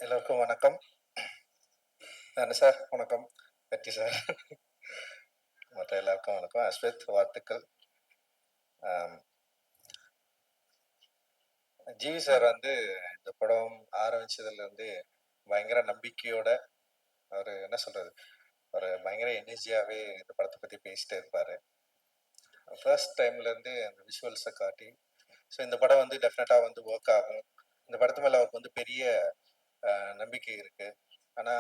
எல்லோருக்கும் வணக்கம். நானு சார் வணக்கம். வெற்றி சார். மற்ற எல்லாருக்கும் வணக்கம். அஸ்வத் வாழ்த்துக்கள். ஆம். ஜிவி சார் வந்து இந்த படம் ஆரம்பிச்சதுலேருந்து பயங்கர நம்பிக்கையோட அவரு என்ன சொல்றது? ஒரு பயங்கர எனர்ஜியாவே இந்த படத்த பத்தி பேசிட்டே இருப்பாரு. ஃபர்ஸ்ட் டைம்லேருந்து அந்த விஷுவல்ஸ காட்டி, ஸோ இந்த படம் வந்து டெஃபினட்டா வந்து வொர்க் ஆகும். இந்த படத்து மேல அவருக்கு வந்து பெரிய நம்பிக்கை இருக்கு. ஆனா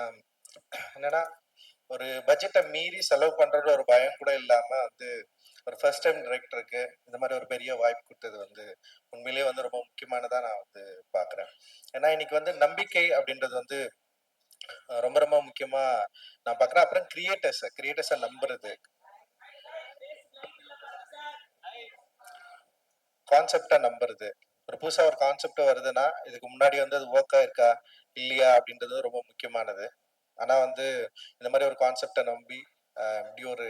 என்னன்னா, ஒரு பட்ஜெட்ட மீறி செலவு பண்றது ஒரு பயம் கூட இல்லாம வந்து ஒரு ஃபர்ஸ்ட் டைம் டைரக்டருக்கு இந்த மாதிரி ஒரு பெரிய வாய்ப்பு கொடுத்தது வந்து உண்மையிலேயே வந்து ரொம்ப முக்கியமானதா நான் வந்து பாக்குறேன். ஏன்னா இன்னைக்கு வந்து நம்பிக்கை அப்படின்றது வந்து ரொம்ப ரொம்ப முக்கியமா நான் பாக்குறேன். அப்புறம் கிரியேட்டர்ஸை நம்புறது, கான்செப்டை நம்புறது. ஒரு புதுசா ஒரு கான்செப்ட் வருதுன்னா இதுக்கு முன்னாடி வந்து அது ஒர்க் ஆயிருக்கா இல்லையா அப்படின்றது ரொம்ப முக்கியமானது. ஆனா வந்து இந்த மாதிரி ஒரு கான்செப்டை நம்பி இப்படி ஒரு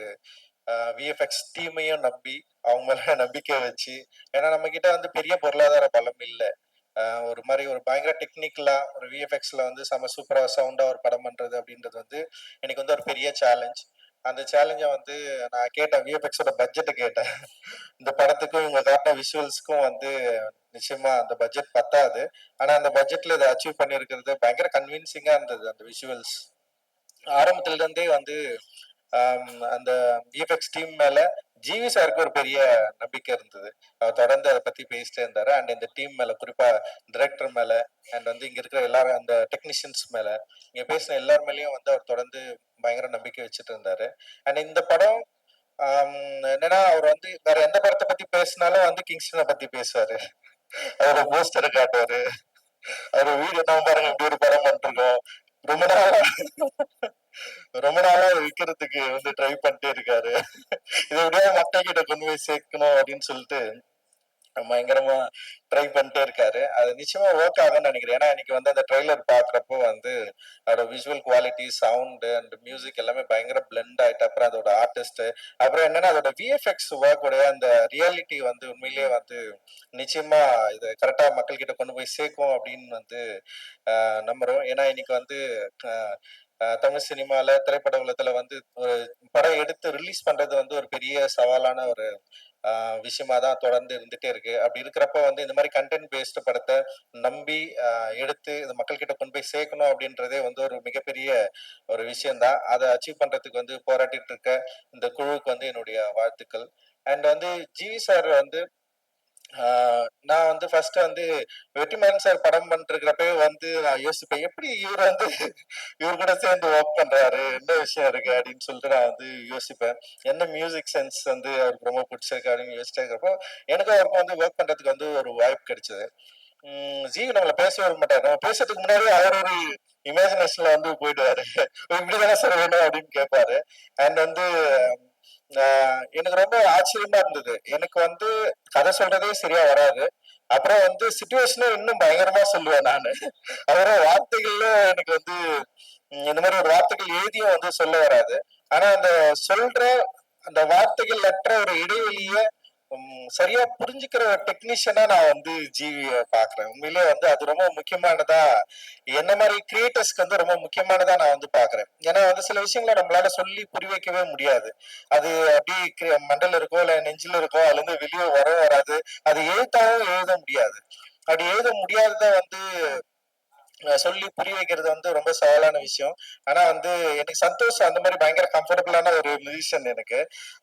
விஎஃப்எக்ஸ் டீமையும் நம்பி அவங்க மேல நம்பிக்கை வச்சு, ஏன்னா நம்ம கிட்ட வந்து பெரிய பொருளாதார பலம் இல்லை. ஒரு மாதிரி ஒரு பயங்கர டெக்னிக்கலா ஒரு விஎஃப்எக்ஸ்ல வந்து செம சூப்பரா சவுண்டா ஒரு படம் பண்றது அப்படின்றது வந்து எனக்கு வந்து ஒரு பெரிய சேலஞ்ச். அந்த சேலஞ்சை வந்து நான் கேட்டேன், விஎஃப்எக்ஸோட பட்ஜெட்டை கேட்டேன். இந்த படத்துக்கும் இவங்க காட்டின விஷுவல்ஸ்க்கும் வந்து நிச்சயமா அந்த பட்ஜெட் பத்தாது. ஆனா அந்த பட்ஜெட்ல இதை அச்சீவ் பண்ணியிருக்கிறது பயங்கர கன்வின்சிங்கா இருந்தது. அந்த விஷுவல்ஸ் ஆரம்பத்துல இருந்தே வந்து அந்த விஎஃப்எக்ஸ் டீம் மேல ஜிவி சாருக்கு ஒரு பெரிய நம்பிக்கை இருந்தது. அவர் தொடர்ந்து அதை பத்தி பேசிட்டே இருந்தாரு. அண்ட் இந்த டீம் மேல, குறிப்பா டைரக்டர் மேல, அண்ட் வந்து இங்க இருக்கிற எல்லாரும் அந்த டெக்னீஷியன்ஸ் மேல, இங்க பேசின எல்லார் மேலயும் வந்து அவர் தொடர்ந்து பயங்கர நம்பிக்கை வச்சுட்டு இருந்தாரு. அண்ட் இந்த படம் என்னன்னா, அவர் வந்து வேற எந்த படத்தை பத்தி பேசினாலும் வந்து கிங்ஸ்டனை பத்தி பேசுவாரு. அவரோட போஸ்டரை காட்டுவாரு. அவரு வீடு என்ன பாருங்க, இப்படி ஒரு படம் பண்ணிருக்கோம். ரொம்ப நாளா ரொம்ப நாளா விற்கிறதுக்கு வந்து ட்ரை பண்ணிட்டே இருக்காரு. இதை எப்படியா மக்கள் கிட்ட கொண்டு போய் சேர்க்கணும் அப்படின்னு சொல்லிட்டு பயங்கரமா ட்ரை பண்ணிட்டே இருக்காரு. அது நிச்சயமா ஒர்க் ஆகும்னு நினைக்கிறேன். ஏன்னா இன்னைக்கு வந்து அந்த ட்ரெய்லர் பாக்குறப்போ வந்து அதோட visual quality, sound and music எல்லாமே பயங்கர பிளெண்ட் ஆயிட்டு, அப்புறம் அதோட ஆர்டிஸ்ட், அப்புறம் என்னன்னா அதோட விஎஃப்எக்ஸ் ஒர்க் உடைய அந்த ரியாலிட்டி வந்து உண்மையிலேயே வந்து நிச்சயமா இதை கரெக்டா மக்கள் கிட்ட கொண்டு போய் சேர்க்கும் அப்படின்னு வந்து நம்புறோம். ஏன்னா இன்னைக்கு வந்து தமிழ் சினிமால, திரைப்பட உலகத்துல வந்து ஒரு படம் எடுத்து ரிலீஸ் பண்றது வந்து ஒரு பெரிய சவாலான ஒரு விஷயமா தான் தொடர்ந்து இருந்துட்டே இருக்கு. அப்படி இருக்கிறப்ப வந்து இந்த மாதிரி கண்டென்ட் பேஸ்டு படத்தை நம்பி எடுத்து இந்த மக்கள் கிட்ட கொண்டு போய் சேர்க்கணும் அப்படின்றதே வந்து ஒரு மிகப்பெரிய ஒரு விஷயம்தான். அதை அச்சீவ் பண்றதுக்கு வந்து போராட்டிட்டு இருக்க இந்த குழுவுக்கு வந்து என்னுடைய வாழ்த்துக்கள். அண்ட் வந்து ஜிவி சார் வந்து நான் வந்து ஃபர்ஸ்ட் வந்து வெற்றிமாறன் சார் படம் பண்ணிருக்கிறப்பவே வந்து நான் யோசிப்பேன், எப்படி இவர் வந்து இவர் கூட சேர்ந்து ஒர்க் பண்றாரு, என்ன விஷயம் இருக்கு அப்படின்னு சொல்லிட்டு நான் வந்து யோசிப்பேன். என்ன மியூசிக் சென்ஸ் வந்து அவருக்கு ரொம்ப பிடிச்சிருக்கு அப்படின்னு யோசிச்சே இருக்கிறப்போ எனக்கும் அவருக்கும் வந்து ஒர்க் பண்றதுக்கு வந்து ஒரு வாய்ப்பு கிடைச்சது. ஜீவி நம்மள பேச வர மாட்டாரு. நம்ம பேசுறதுக்கு முன்னாடி அவர் ஒரு இமேஜினேஷன்ல வந்து போயிடுவாரு. இப்படிதானே சார் வேணும் அப்படின்னு கேட்பாரு. அண்ட் வந்து எனக்கு ரொம்ப ஆச்சரியமா இருந்தது. எனக்கு வந்து கதை சொல்றதே சரியா வராது. அப்புறம் வந்து சிச்சுவேஷனும் இன்னும் பயங்கரமா சொல்லுவேன் நானு. அதோட வார்த்தைகள்ல எனக்கு வந்து இந்த மாதிரி ஒரு வார்த்தைகள் எழுதியும் வந்து சொல்ல வராது. ஆனா அந்த சொல்ற அந்த வார்த்தைகள் அற்ற ஒரு இடைவெளிய சரியா புரிஞ்சுக்கிற டெக்னீஷியனா நான் வந்து ஜிவிய பாக்குறேன். உண்மையிலே வந்து அது ரொம்ப முக்கியமானதா, என்ன மாதிரி கிரியேட்டர்ஸ்க்கு வந்து ரொம்ப முக்கியமானதா நான் வந்து பாக்குறேன். ஏன்னா வந்து சில விஷயங்களை நம்மளால சொல்லி புரிய வைக்கவே முடியாது. அது அப்படியே மண்டல இருக்கோ இல்ல நெஞ்சில இருக்கோ, அதுல இருந்து வெளியே வராது. அது எழுத்தாவும் எழுத முடியாது. அப்படி எழுத முடியாதத வந்து சொல்லி புரிய வைக்கிறது வந்து ரொம்ப சவாலான விஷயம். ஆனா வந்து எனக்கு சந்தோஷ் அந்த மாதிரி பயங்கர கம்ஃபர்டபுளான ஒரு மியூசிஷியன் எனக்கு.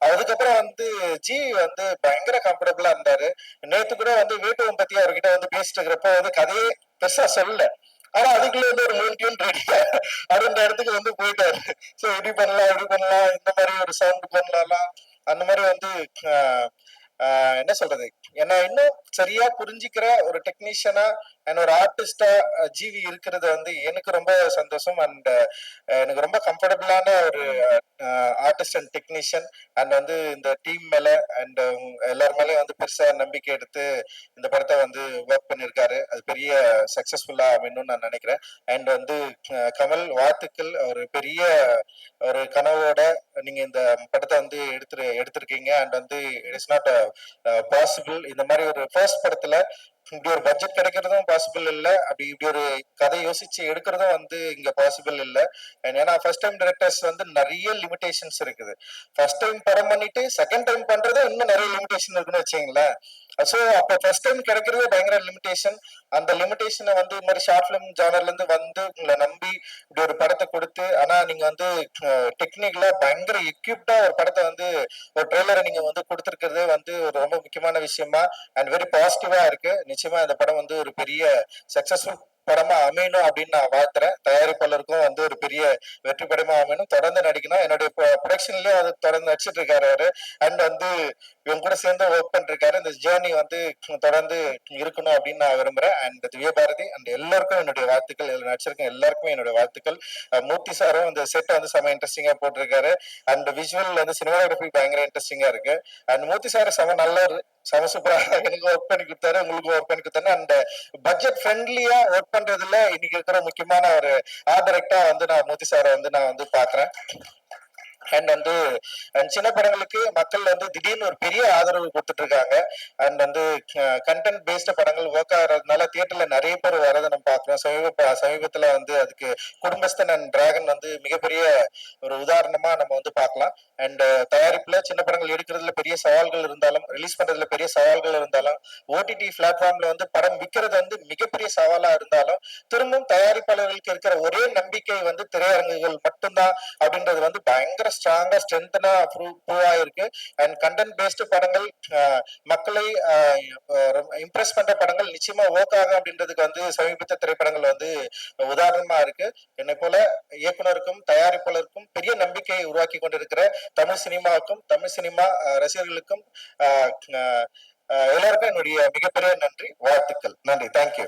அதுக்கப்புறம் வந்து ஜி வந்து பயங்கர கம்ஃபர்டபுளா இருந்தாரு. நேத்து கூட வந்து வீட்டுவம் பத்தி அவர்கிட்ட வந்து பேசிட்டு இருக்கிறப்ப வந்து கதையே பெருசா சொல்லல. ஆனா அதுக்குள்ள வந்து ஒரு 3 டியூன் ரெடி அந்த இடத்துக்கு வந்து போயிட்டாரு. சோ இப்படி பண்ணலாம், இப்படி பண்ணலாம், இந்த மாதிரி ஒரு சவுண்ட் பண்ணலாம், அந்த மாதிரி வந்து என்ன சொல்றது, என்ன இன்னும் சரியா புரிஞ்சுக்கிற ஒரு டெக்னீஷியனா அண்ட் ஒரு ஆர்டிஸ்டா ஜிவி இருக்கிறது வந்து எனக்கு ரொம்ப சந்தோஷம். அண்ட் எனக்கு ரொம்ப கம்ஃபர்டபுளான ஒரு ஆர்டிஸ்ட் அண்ட் டெக்னீஷியன். அண்ட் வந்து இந்த டீம் மேல அண்ட் எல்லார் மேலேயும் வந்து பெருசா நம்பிக்கை எடுத்து இந்த படத்தை வந்து ஒர்க் பண்ணியிருக்காரு. அது பெரிய சக்சஸ்ஃபுல்லா அமையணும்னு நான் நினைக்கிறேன். அண்ட் வந்து கமல் வாழ்த்துக்கள். ஒரு பெரிய ஒரு கனவோட நீங்க இந்த படத்தை வந்து எடுத்திருக்கீங்க. அண்ட் வந்து இட்ஸ் நாட் பாசிபிள். இந்த மாதிரி ஒரு ஃபர்ஸ்ட் படத்துல இப்படி ஒரு பட்ஜெட் கிடைக்கிறதும் பாசிபிள் இல்ல. அப்படி இப்படி ஒரு கதை யோசிச்சு எடுக்கிறதும் வந்து இங்க பாசிபிள் இல்ல. ஏன்னா ஃபர்ஸ்ட் டைம் டைரக்டர்ஸ் வந்து நிறைய லிமிடேஷன்ஸ் இருக்குது. ஃபர்ஸ்ட் டைம் படம் பண்ணிட்டு செகண்ட் டைம் பண்றது இன்னும் நிறைய லிமிடேஷன் இருக்குன்னு வச்சுங்களேன். ஸோ அப்போ ஃபர்ஸ்ட் டைம் கிடைக்கிறதே பயங்கர லிமிடேஷன். அந்த லிமிடேஷனை வந்து இந்த மாதிரி ஷார்ட் ஃபிலிம் ஜானர்ல இருந்து வந்து உங்களை நம்பி இப்படி ஒரு படத்தை கொடுத்து, ஆனா நீங்க வந்து டெக்னிக்கலா பயங்கர எக்யூப்டா ஒரு படத்தை வந்து ஒரு ட்ரெய்லரை நீங்க வந்து கொடுத்துருக்கிறதே வந்து ஒரு ரொம்ப முக்கியமான விஷயமா அண்ட் வெரி பாசிட்டிவா இருக்கு. நிச்சயமா இந்த படம் வந்து ஒரு பெரிய சக்சஸ்ஃபுல் படமா அமையணும் அப்படின்னு நான் வாழ்த்துறேன். தயாரிப்பாளருக்கும் வந்து ஒரு பெரிய வெற்றி படமா அமையணும். தொடர்ந்து நடிக்கணும். என்னுடைய ப்ரொடக்ஷன்லயும் அது தொடர்ந்து நடிச்சிட்டு இருக்காரு அவரு. அண்ட் வந்து இவங்க கூட சேர்ந்து ஒர்க் பண்ணிருக்காரு. இந்த ஜேர்னி வந்து தொடர்ந்து இருக்கணும் அப்படின்னு நான் விரும்புறேன். அண்ட் திவ்ய பாரதி அண்ட் எல்லாருக்கும் என்னுடைய வாழ்த்துக்கள். இதுல நடிச்சிருக்க எல்லாருக்குமே என்னுடைய வாழ்த்துக்கள். மூர்த்தி சாரும் இந்த செட்டை வந்து செம இன்ட்ரெஸ்டிங்கா போட்டிருக்காரு. அண்ட் விஷுவல் வந்து சினிமாகிராஃபி பயங்கர இன்ட்ரெஸ்டிங்கா இருக்கு. அண்ட் மூர்த்தி சார் செம நல்லவர், செம சூப்பரா எனக்கு ஒர்க் பண்ணி கொடுத்தாரு, உங்களுக்கு ஒர்க் பண்ணி கொடுத்தாரு. அந்த பட்ஜெட் ஃப்ரெண்ட்லியா ஒர்க் பண்றதுல இன்னைக்கு இருக்கிற முக்கியமான ஒரு ஆர்ட் டைரக்டா வந்து நான் மூர்த்தி சாரை வந்து நான் வந்து பாக்குறேன். அண்ட் வந்து சின்ன படங்களுக்கு மக்கள் வந்து திடீர்னு ஒரு பெரிய ஆதரவு கொடுத்துட்டு இருக்காங்க. அண்ட் வந்து கண்டென்ட் பேஸ்ட படங்கள் ஒர்க் ஆகிறதுனால தியேட்டர்ல நிறைய பேர் வரதை நம்ம பார்க்கிறோம். சமீபத்துல வந்து அதுக்கு குடும்பஸ்தன் அண்ட் டிராகன் வந்து மிகப்பெரிய ஒரு உதாரணமா நம்ம வந்து பார்க்கலாம். அண்ட் தயாரிப்புல சின்ன படங்கள் எடுக்கிறதுல பெரிய சவால்கள் இருந்தாலும், ரிலீஸ் பண்றதுல பெரிய சவால்கள் இருந்தாலும், ஓடிடி பிளாட்ஃபார்ம்ல வந்து படம் விற்கிறது வந்து மிகப்பெரிய சவாலா இருந்தாலும், திரும்பவும் தயாரிப்பாளர்களுக்கு இருக்கிற ஒரே நம்பிக்கை வந்து திரையரங்குகள் மட்டும்தான் அப்படின்றது வந்து பயங்கர ஸ்ட்ராங்கா ஸ்ட்ரென்தனா ப்ரூவ் ஆயிருக்கு. அண்ட் கண்டென்ட் பேஸ்டு படங்கள் மக்களை இம்ப்ரெஸ் பண்ற படங்கள் நிச்சயமா ஒர்க் ஆகும் அப்படின்றதுக்கு வந்து சமீபத்த திரைப்படங்கள் வந்து உதாரணமா இருக்கு. என்னை போல இயக்குனருக்கும் தயாரிப்பாளருக்கும் பெரிய நம்பிக்கையை உருவாக்கி கொண்டிருக்கிற தமிழ் சினிமாவுக்கும் தமிழ் சினிமா ரசிகர்களுக்கும் எல்லாருக்கும் என்னுடைய மிகப்பெரிய நன்றி, வாழ்த்துக்கள். நன்றி, தேங்க்யூ.